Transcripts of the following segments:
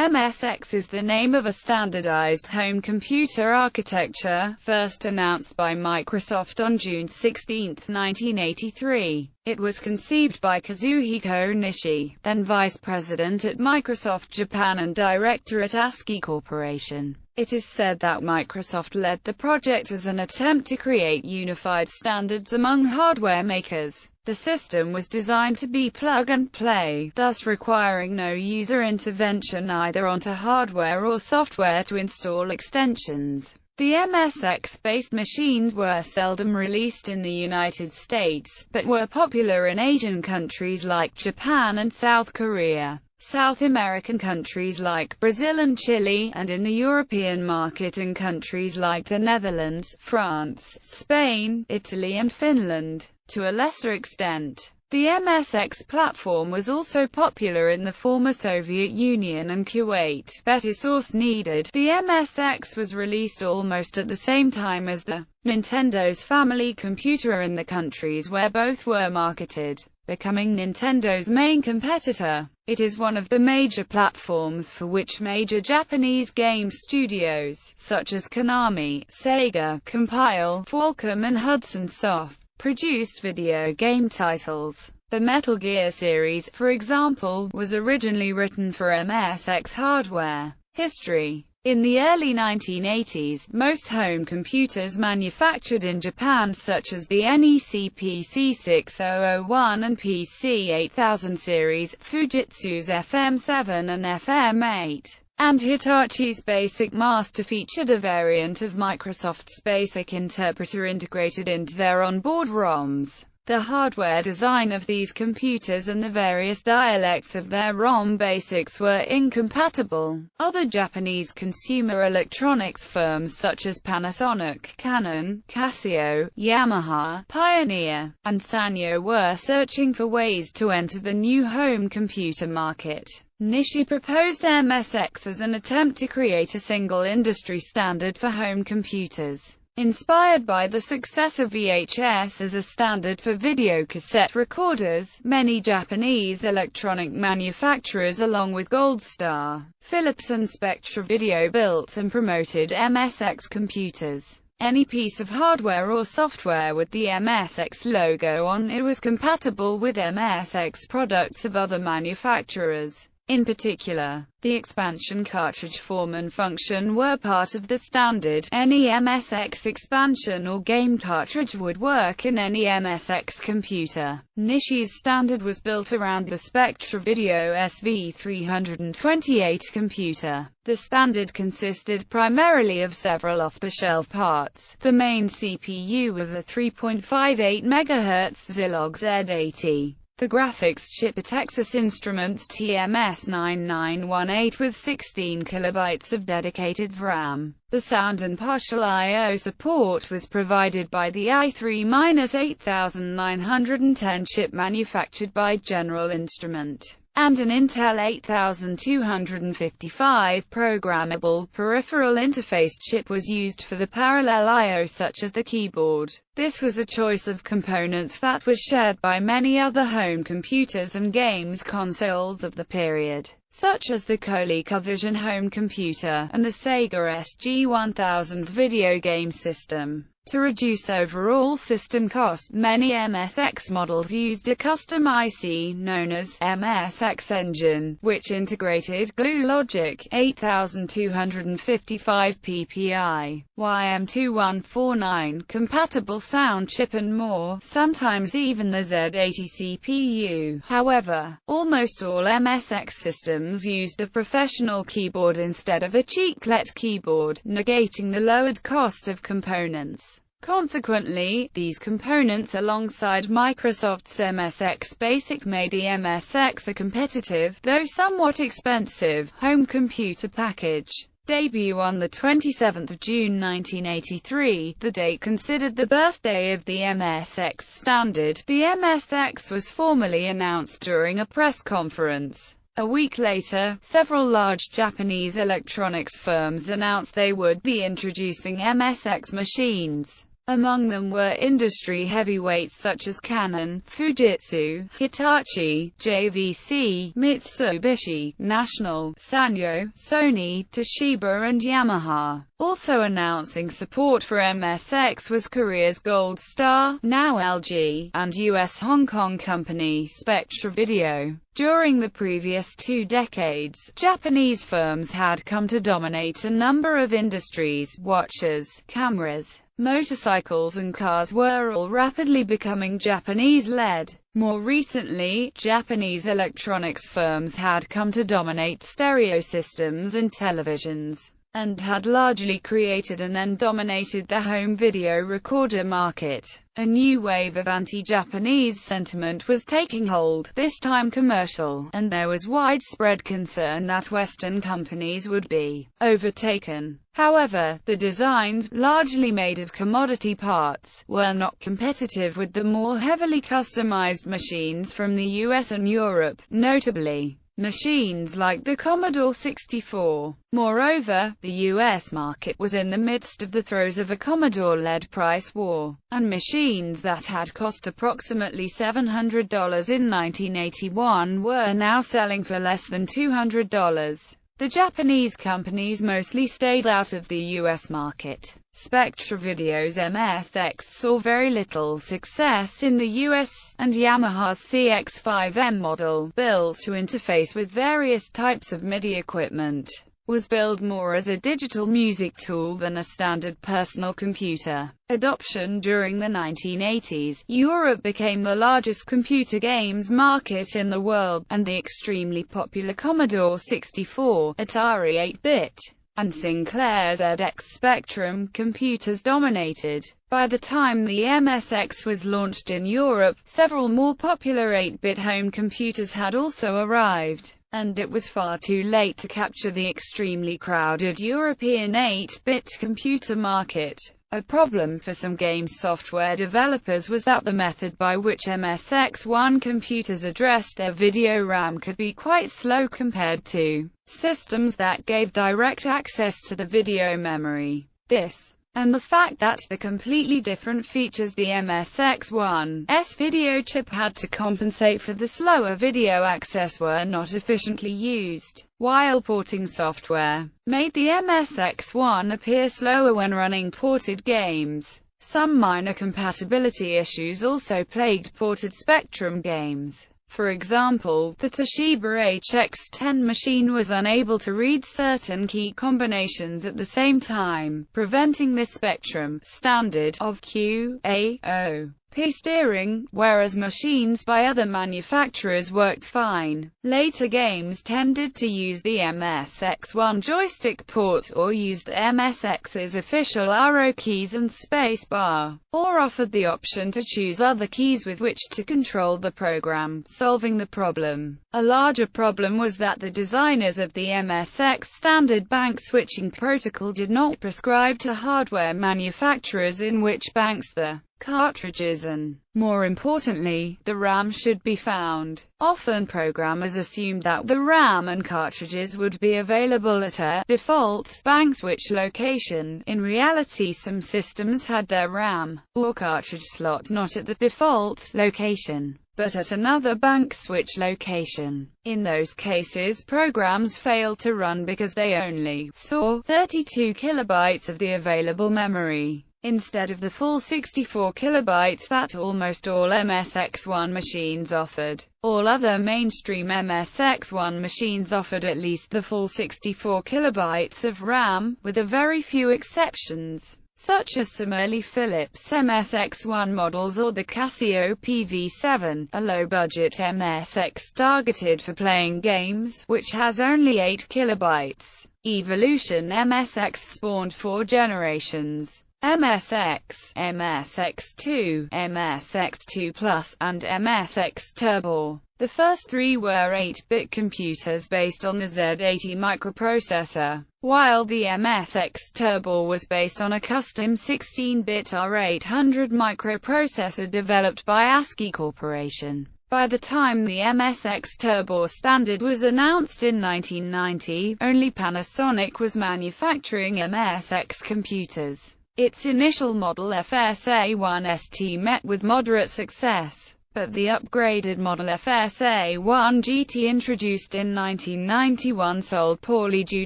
MSX is the name of a standardized home computer architecture, first announced by Microsoft on June 16, 1983. It was conceived by Kazuhiko Nishi, then vice president at Microsoft Japan and director at ASCII Corporation. It is said that Microsoft led the project as an attempt to create unified standards among hardware makers. The system was designed to be plug-and-play, thus requiring no user intervention either onto hardware or software to install extensions. The MSX-based machines were seldom released in the United States, but were popular in Asian countries like Japan and South Korea, South American countries like Brazil and Chile, and in the European market in countries like the Netherlands, France, Spain, Italy and Finland. To a lesser extent, the MSX platform was also popular in the former Soviet Union and Kuwait. Better source needed. The MSX was released almost at the same time as the Nintendo's family computer in the countries where both were marketed, becoming Nintendo's main competitor. It is one of the major platforms for which major Japanese game studios, such as Konami, Sega, Compile, Qualcomm and Hudson Soft, produced video game titles. The Metal Gear series, for example, was originally written for MSX hardware. History. In the early 1980s, most home computers manufactured in Japan, such as the NEC PC6001 and PC8000 series, Fujitsu's FM7 and FM8, and Hitachi's Basic Master featured a variant of Microsoft's Basic Interpreter integrated into their onboard ROMs. The hardware design of these computers and the various dialects of their ROM basics were incompatible. Other Japanese consumer electronics firms such as Panasonic, Canon, Casio, Yamaha, Pioneer, and Sanyo were searching for ways to enter the new home computer market. Nishi proposed MSX as an attempt to create a single industry standard for home computers. Inspired by the success of VHS as a standard for videocassette recorders, many Japanese electronic manufacturers along with Gold Star, Philips and Spectra Video built and promoted MSX computers. Any piece of hardware or software with the MSX logo on it was compatible with MSX products of other manufacturers. In particular, the expansion cartridge form and function were part of the standard. Any MSX expansion or game cartridge would work in any MSX computer. Nishi's standard was built around the Spectra Video SV328 computer. The standard consisted primarily of several off-the-shelf parts. The main CPU was a 3.58 MHz Zilog Z80. The graphics chip, a Texas Instruments TMS9918 with 16 kilobytes of dedicated RAM. The sound and partial I/O support was provided by the i3-8910 chip manufactured by General Instrument, and an Intel 8255 programmable peripheral interface chip was used for the parallel I/O such as the keyboard. This was a choice of components that was shared by many other home computers and games consoles of the period, such as the ColecoVision home computer, and the Sega SG-1000 video game system. To reduce overall system cost, many MSX models used a custom IC known as MSX Engine, which integrated glue logic, 8255 PPI, YM2149, compatible sound chip and more, sometimes even the Z80 CPU. However, almost all MSX systems used a professional keyboard instead of a cheaplet keyboard, negating the lowered cost of components. Consequently, these components alongside Microsoft's MSX Basic made the MSX a competitive, though somewhat expensive, home computer package. Debut on the 27th of June 1983, the date considered the birthday of the MSX standard. The MSX was formally announced during a press conference. A week later, several large Japanese electronics firms announced they would be introducing MSX machines. Among them were industry heavyweights such as Canon, Fujitsu, Hitachi, JVC, Mitsubishi, National, Sanyo, Sony, Toshiba and Yamaha. Also announcing support for MSX was Korea's Gold Star, now LG, and US Hong Kong company Spectra Video. During the previous 2 decades, Japanese firms had come to dominate a number of industries. Watches, cameras, motorcycles and cars were all rapidly becoming Japanese-led. More recently, Japanese electronics firms had come to dominate stereo systems and televisions, and had largely created and then dominated the home video recorder market. A new wave of anti-Japanese sentiment was taking hold, this time commercial, and there was widespread concern that Western companies would be overtaken. However, the designs, largely made of commodity parts, were not competitive with the more heavily customized machines from the US and Europe, notably machines like the Commodore 64. Moreover, the US market was in the midst of the throes of a Commodore-led price war, and machines that had cost approximately $700 in 1981 were now selling for less than $200. The Japanese companies mostly stayed out of the US market. Spectra Video's MSX saw very little success in the US, and Yamaha's CX-5M model, built to interface with various types of MIDI equipment, was billed more as a digital music tool than a standard personal computer. Adoption during the 1980s, Europe became the largest computer games market in the world, and the extremely popular Commodore 64, Atari 8-bit, and Sinclair's ZX Spectrum computers dominated. By the time the MSX was launched in Europe, several more popular 8-bit home computers had also arrived, and it was far too late to capture the extremely crowded European 8-bit computer market. A problem for some game software developers was that the method by which MSX1 computers addressed their video RAM could be quite slow compared to systems that gave direct access to the video memory. This, and the fact that the completely different features the MSX1's video chip had to compensate for the slower video access were not efficiently used, while porting software made the MSX1 appear slower when running ported games. Some minor compatibility issues also plagued ported Spectrum games. For example, the Toshiba HX10 machine was unable to read certain key combinations at the same time, preventing the Spectrum standard of QAOP steering, whereas machines by other manufacturers worked fine. Later games tended to use the MSX1 joystick port, or used the MSX's official arrow keys and space bar, or offered the option to choose other keys with which to control the program, solving the problem. A larger problem was that the designers of the MSX standard bank switching protocol did not prescribe to hardware manufacturers in which banks the cartridges and, more importantly, the RAM should be found. Often programmers assumed that the RAM and cartridges would be available at a default bank switch location. In reality, some systems had their RAM or cartridge slot not at the default location, but at another bank switch location. In those cases, programs failed to run because they only saw 32 kilobytes of the available memory, instead of the full 64 kilobytes that almost all MSX1 machines offered. All other mainstream MSX1 machines offered at least the full 64 kilobytes of RAM, with a very few exceptions, such as some early Philips MSX1 models or the Casio PV7, a low-budget MSX targeted for playing games, which has only 8 kilobytes. Evolution MSX spawned 4 generations: MSX, MSX2, MSX2 Plus, and MSX Turbo. The first 3 were 8-bit computers based on the Z80 microprocessor, while the MSX Turbo was based on a custom 16-bit R800 microprocessor developed by ASCII Corporation. By the time the MSX Turbo standard was announced in 1990, only Panasonic was manufacturing MSX computers. Its initial model FSA-1 ST met with moderate success, but the upgraded model FSA-1 GT introduced in 1991 sold poorly due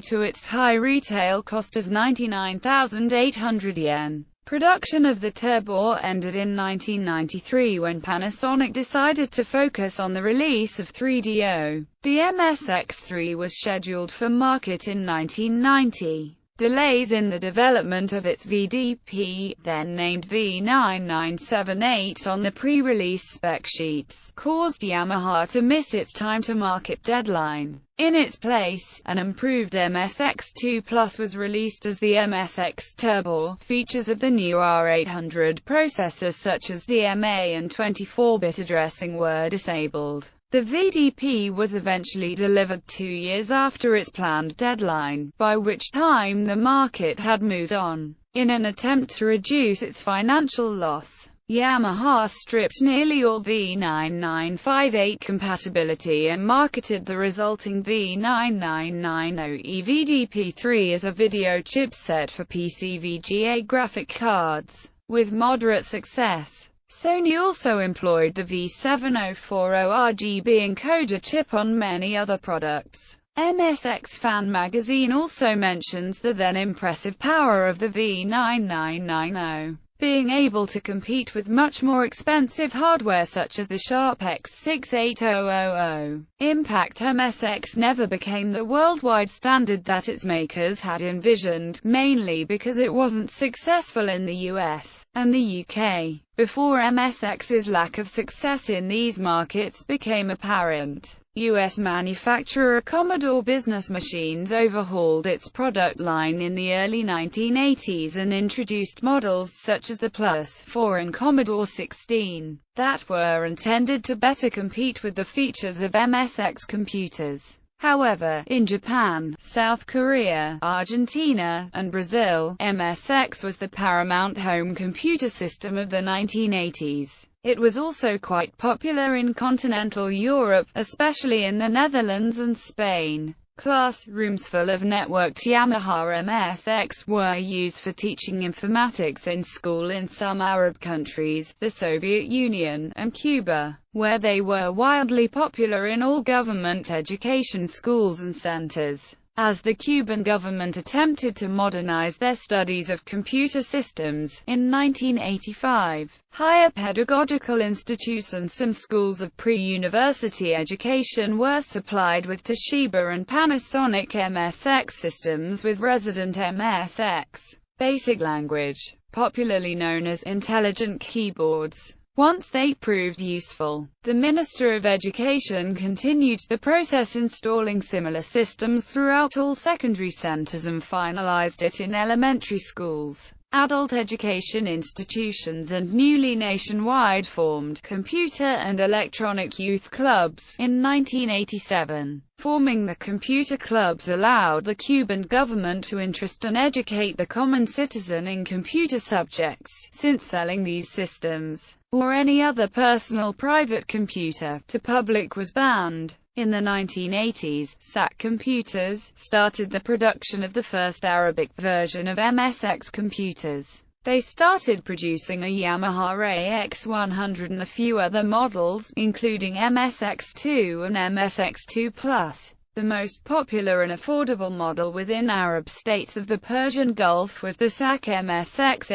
to its high retail cost of 99,800 yen. Production of the turbo ended in 1993 when Panasonic decided to focus on the release of 3DO. The MSX3 was scheduled for market in 1990. Delays in the development of its VDP, then named V9978 on the pre-release spec sheets, caused Yamaha to miss its time-to-market deadline. In its place, an improved MSX2 Plus was released as the MSX Turbo. Features of the new R800 processors such as DMA and 24-bit addressing were disabled. The VDP was eventually delivered 2 years after its planned deadline, by which time the market had moved on. In an attempt to reduce its financial loss, Yamaha stripped nearly all V9958 compatibility and marketed the resulting V9990E VDP3 as a video chipset for PC VGA graphic cards, with moderate success. Sony also employed the V7040 RGB encoder chip on many other products. MSX Fan magazine also mentions the then impressive power of the V9990, being able to compete with much more expensive hardware such as the Sharp X68000. Impact MSX never became the worldwide standard that its makers had envisioned, mainly because it wasn't successful in the US and the UK. Before MSX's lack of success in these markets became apparent, US manufacturer Commodore Business Machines overhauled its product line in the early 1980s and introduced models such as the Plus 4 and Commodore 16, that were intended to better compete with the features of MSX computers. However, in Japan, South Korea, Argentina, and Brazil, MSX was the paramount home computer system of the 1980s. It was also quite popular in continental Europe, especially in the Netherlands and Spain. Classrooms full of networked Yamaha MSX were used for teaching informatics in school in some Arab countries, the Soviet Union, and Cuba, where they were wildly popular in all government education schools and centers. As the Cuban government attempted to modernize their studies of computer systems, in 1985, higher pedagogical institutes and some schools of pre-university education were supplied with Toshiba and Panasonic MSX systems with resident MSX basic language, popularly known as intelligent keyboards. Once they proved useful, the Minister of Education continued the process, installing similar systems throughout all secondary centers and finalized it in elementary schools, adult education institutions and newly nationwide formed computer and electronic youth clubs in 1987. Forming the computer clubs allowed the Cuban government to interest and educate the common citizen in computer subjects, since selling these systems, or any other personal private computer, to public was banned. In the 1980s, SAC Computers started the production of the first Arabic version of MSX computers. They started producing a Yamaha AX100 and a few other models, including MSX2 and MSX2 Plus. The most popular and affordable model within Arab states of the Persian Gulf was the SAC MSX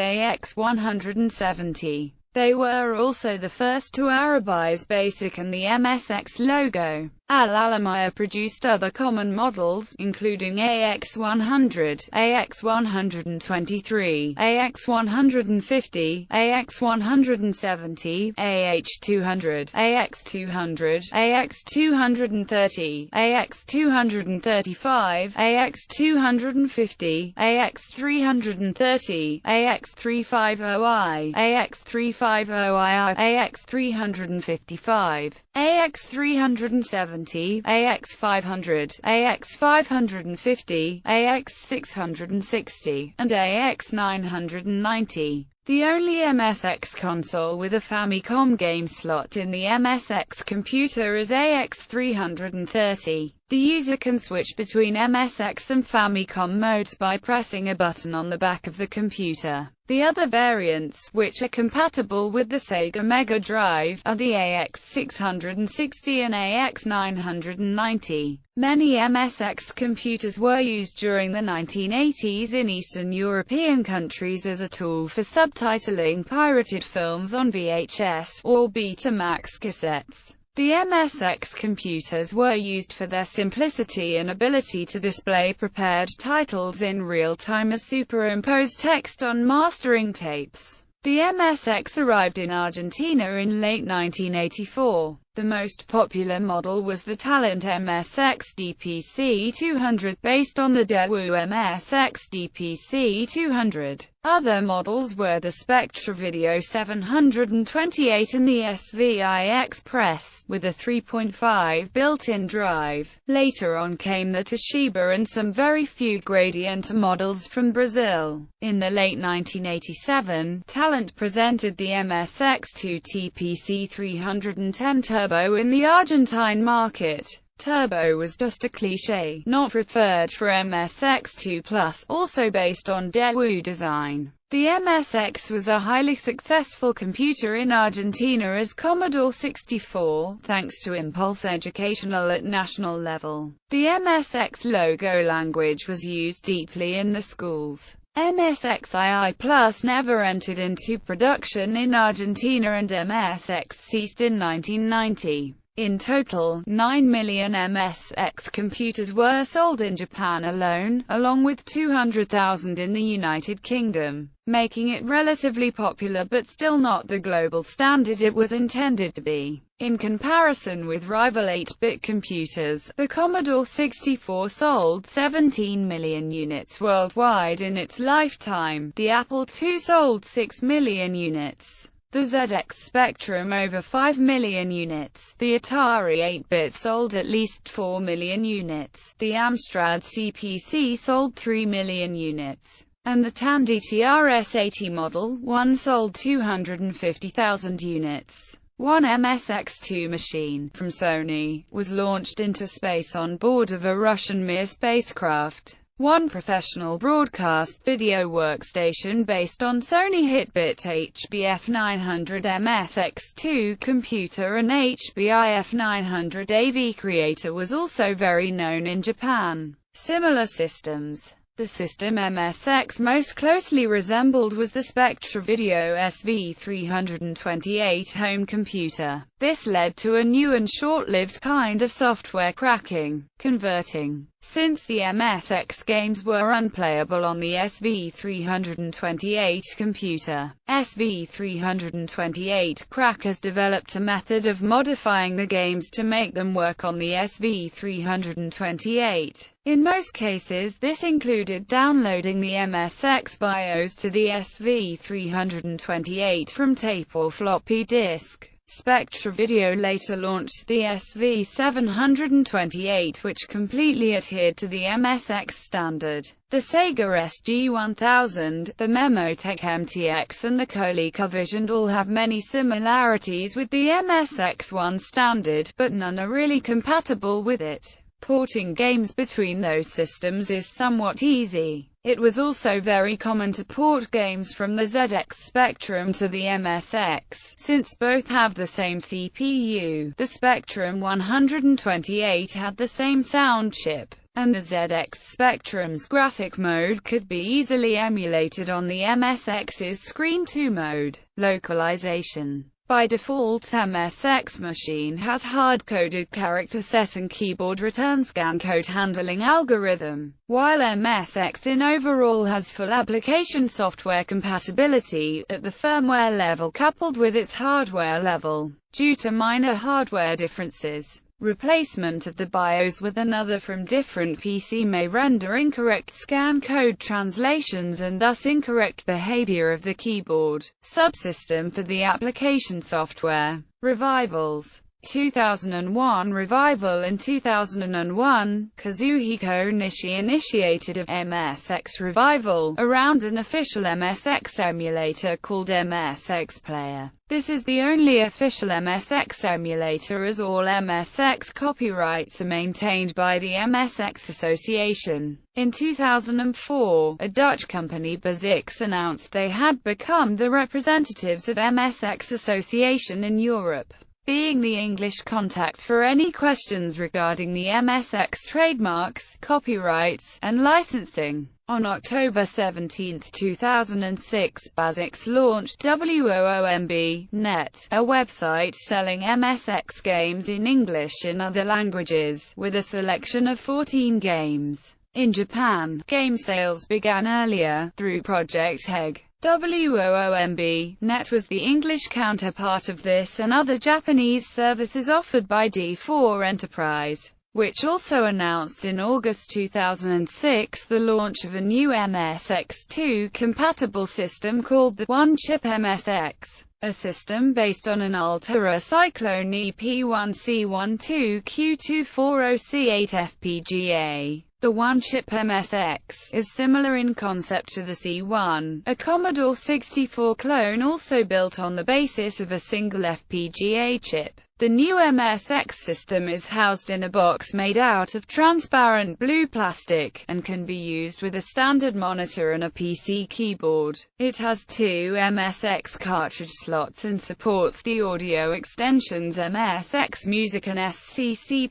AX170. They were also the first to Arabize BASIC and the MSX logo. Al-Alamiya produced other common models, including AX100, AX123, AX150, AX170, AH200, AX200, AX230, AX235, AX250, AX330, AX350i, AX350i, AX355, AX370, AX500, AX550, AX660, and AX990. The only MSX console with a Famicom game slot in the MSX computer is AX330. The user can switch between MSX and Famicom modes by pressing a button on the back of the computer. The other variants, which are compatible with the Sega Mega Drive, are the AX660 and AX990. Many MSX computers were used during the 1980s in Eastern European countries as a tool for subtitling pirated films on VHS or Betamax cassettes. The MSX computers were used for their simplicity and ability to display prepared titles in real time as superimposed text on mastering tapes. The MSX arrived in Argentina in late 1984. The most popular model was the Talent MSX DPC 200, based on the Daewoo MSX DPC 200. Other models were the Spectra Video 728 and the SVI Express, with a 3.5 built-in drive. Later on came the Toshiba and some very few Gradiente models from Brazil. In the late 1987, Talent presented the MSX2 TPC 310 Turbo in the Argentine market. Turbo was just a cliché, not preferred for MSX2 Plus, also based on Daewoo design. The MSX was a highly successful computer in Argentina as Commodore 64, thanks to Impulse Educational at national level. The MSX logo language was used deeply in the schools. MSX II Plus never entered into production in Argentina and MSX ceased in 1990. In total, 9 million MSX computers were sold in Japan alone, along with 200,000 in the United Kingdom, making it relatively popular but still not the global standard it was intended to be. In comparison with rival 8-bit computers, the Commodore 64 sold 17 million units worldwide in its lifetime. The Apple II sold 6 million units. The ZX Spectrum over 5 million units. The Atari 8-bit sold at least 4 million units. The Amstrad CPC sold 3 million units. And the Tandy TRS-80 Model 1 sold 250,000 units. One MSX2 machine, from Sony, was launched into space on board of a Russian Mir spacecraft. One professional broadcast video workstation based on Sony Hitbit HBF 900 MSX2 computer and HBIF 900 AV creator was also very known in Japan. Similar systems. The system MSX most closely resembled was the Spectra Video SV328 home computer. This led to a new and short-lived kind of software cracking, converting. Since the MSX games were unplayable on the SV328 computer, SV328 crackers developed a method of modifying the games to make them work on the SV328. In most cases, this included downloading the MSX BIOS to the SV328 from tape or floppy disk. Spectra Video later launched the SV728, which completely adhered to the MSX standard. The Sega SG-1000, the Memotech MTX and the ColecoVision all have many similarities with the MSX1 standard, but none are really compatible with it. Porting games between those systems is somewhat easy. It was also very common to port games from the ZX Spectrum to the MSX, since both have the same CPU. The Spectrum 128 had the same sound chip, and the ZX Spectrum's graphic mode could be easily emulated on the MSX's Screen 2 mode. Localization. By default, MSX machine has hard-coded character set and keyboard return scan code handling algorithm, while MSX in overall has full application software compatibility at the firmware level coupled with its hardware level. Due to minor hardware differences, replacement of the BIOS with another from different PC may render incorrect scan code translations and thus incorrect behavior of the keyboard subsystem for the application software. Revivals. 2001 revival. In 2001, Kazuhiko Nishi initiated a MSX revival around an official MSX emulator called MSX Player. This is the only official MSX emulator, as all MSX copyrights are maintained by the MSX Association. In 2004, a Dutch company, BASIX, announced they had become the representatives of MSX Association in Europe, being the English contact for any questions regarding the MSX trademarks, copyrights, and licensing. On October 17, 2006, BASIX launched WOOMB.net, a website selling MSX games in English and other languages, with a selection of 14 games. In Japan, game sales began earlier, through Project HEG. WOOMB.net was the English counterpart of this and other Japanese services offered by D4 Enterprise, which also announced in August 2006 the launch of a new MSX2 compatible system called the One-Chip MSX, a system based on an Ultra Cyclone EP1C12Q240C8 FPGA. The One-Chip MSX is similar in concept to the C1, a Commodore 64 clone also built on the basis of a single FPGA chip. The new MSX system is housed in a box made out of transparent blue plastic, and can be used with a standard monitor and a PC keyboard. It has two MSX cartridge slots and supports the audio extensions MSX Music and SCC+.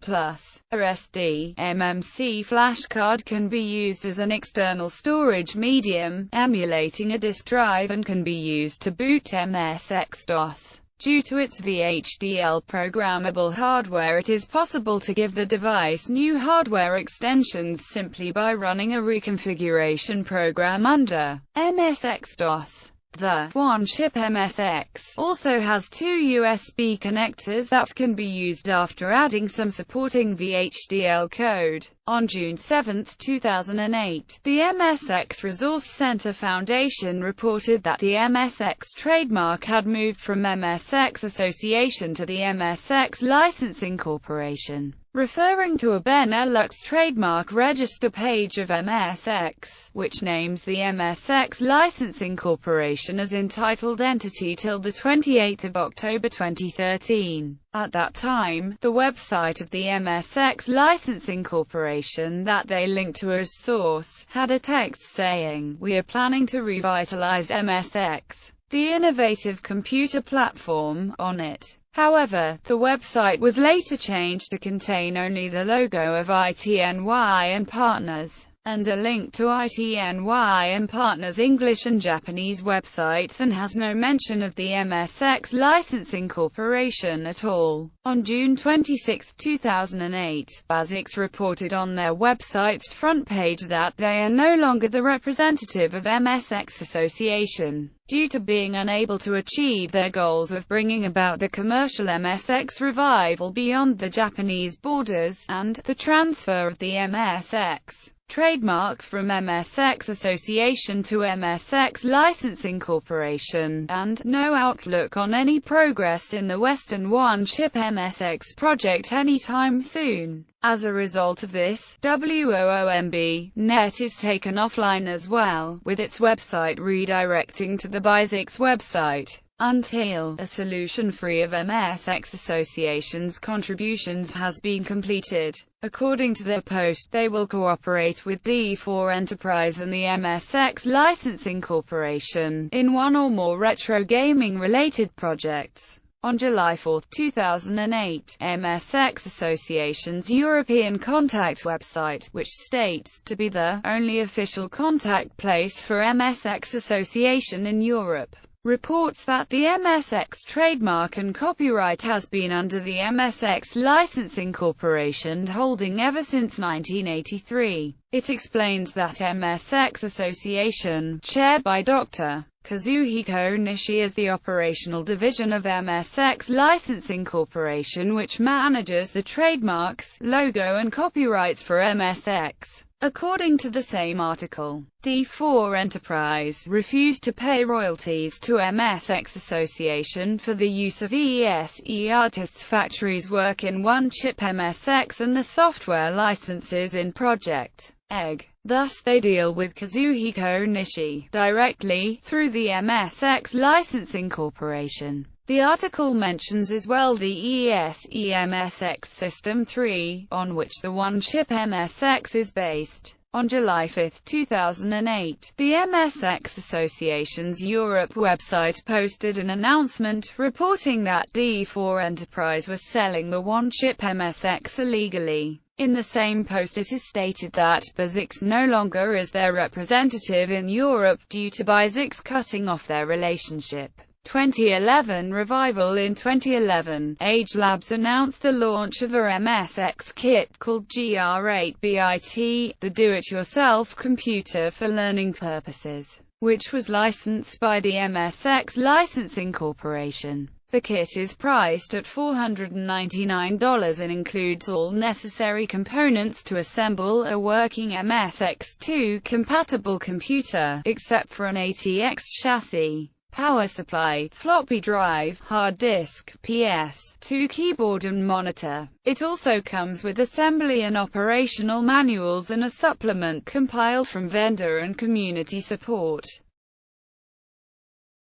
A SD, MMC flash card can be used as an external storage medium, emulating a disk drive, and can be used to boot MSX-DOS. Due to its VHDL programmable hardware, it is possible to give the device new hardware extensions simply by running a reconfiguration program under MSX-DOS. The One-Chip MSX also has two USB connectors that can be used after adding some supporting VHDL code. On June 7, 2008, the MSX Resource Center Foundation reported that the MSX trademark had moved from MSX Association to the MSX Licensing Corporation, referring to a Benelux trademark register page of MSX, which names the MSX Licensing Corporation as entitled entity till 28 October 2013. At that time, the website of the MSX Licensing Corporation that they linked to as source had a text saying, "We are planning to revitalize MSX, the innovative computer platform," on it. However, the website was later changed to contain only the logo of ITNY and Partners, and a link to ITNY and Partners English and Japanese websites, and has no mention of the MSX Licensing Corporation at all. On June 26, 2008, BASIX reported on their website's front page that they are no longer the representative of MSX Association, due to being unable to achieve their goals of bringing about the commercial MSX revival beyond the Japanese borders, and the transfer of the MSX trademark from MSX Association to MSX Licensing Corporation, and no outlook on any progress in the Western One-Chip MSX project anytime soon. As a result of this, WOOMB.net is taken offline as well, with its website redirecting to the BASIX website, until a solution free of MSX Association's contributions has been completed. According to the post, they will cooperate with D4 Enterprise and the MSX Licensing Corporation in one or more retro gaming related projects. On July 4, 2008, MSX Association's European Contact website, which states to be the only official contact place for MSX Association in Europe, reports that the MSX trademark and copyright has been under the MSX Licensing Corporation holding ever since 1983. It explains that MSX Association, chaired by Dr. Kazuhiko Nishi, is the operational division of MSX Licensing Corporation which manages the trademarks, logo and copyrights for MSX. According to the same article, D4 Enterprise refused to pay royalties to MSX Association for the use of ASCII Artists Factory's work in one-chip MSX and the software licenses in Project Egg. Thus they deal with Kazuhiko Nishi directly, through the MSX Licensing Corporation. The article mentions as well the ASCII MSX System 3, on which the one-chip MSX is based. On July 5, 2008, the MSX Association's Europe website posted an announcement reporting that D4 Enterprise was selling the one-chip MSX illegally. In the same post it is stated that BASIX no longer is their representative in Europe due to BASIX cutting off their relationship. 2011 revival. In 2011, Age Labs announced the launch of a MSX kit called GR8BIT, the do-it-yourself computer for learning purposes, which was licensed by the MSX Licensing Corporation. The kit is priced at $499 and includes all necessary components to assemble a working MSX2 compatible computer, except for an ATX chassis, power supply, floppy drive, hard disk, PS2 keyboard and monitor. It also comes with assembly and operational manuals and a supplement compiled from vendor and community support.